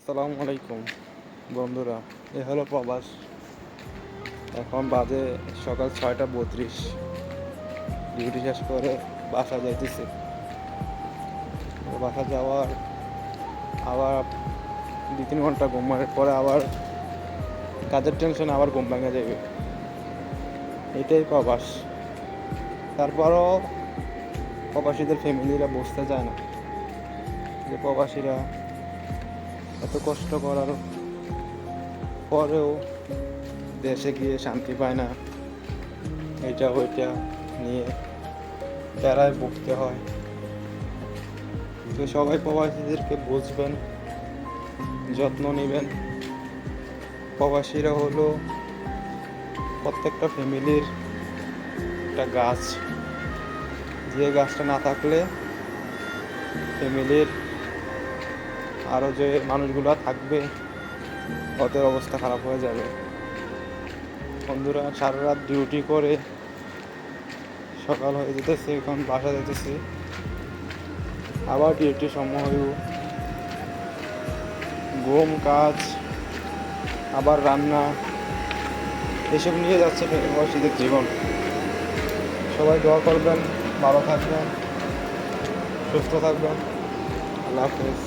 আসসালামু আলাইকুম বন্ধুরা, এ হলো প্রবাস। এখন বাজে সকাল 6:32। ডিউটি শেষ করে বাসা যাইতেছি। বাসা যাওয়ার আবার 2-3 ঘন্টা ঘুমানোর পরে আবার কাজের টেনশনে আবার ঘুম ভেঙে যাবে। এটাই প্রবাস। তারপরও প্রবাসীদের ফ্যামিলিরা বুঝতে চায় না যে প্রবাসীরা এত কষ্ট করার পরেও দেশে গিয়ে শান্তি পায় না। এটা ওইটা নিয়ে প্যারায় ভুগতে হয়। তো সবাই প্রবাসীদেরকে বুঝবেন, যত্ন নেবেন। প্রবাসীরা হলো প্রত্যেকটা ফ্যামিলির একটা গাছ, যে গাছটা না থাকলে ফ্যামিলির আরও যে মানুষগুলো থাকবে ওদের অবস্থা খারাপ হয়ে যাবে। বন্ধুরা, সারা রাত ডিউটি করে সকাল হয়ে যেতেছে, এখন বাসা যেতেছি। আবার ডিউটি সময় হইব, ঘুম, কাজ, আবার রান্না, এসব নিয়ে যাচ্ছে প্রবাসীদের জীবন। সবাই দোয়া করবেন, ভালো থাকবেন, সুস্থ থাকবেন। আল্লাহ হাফেজ।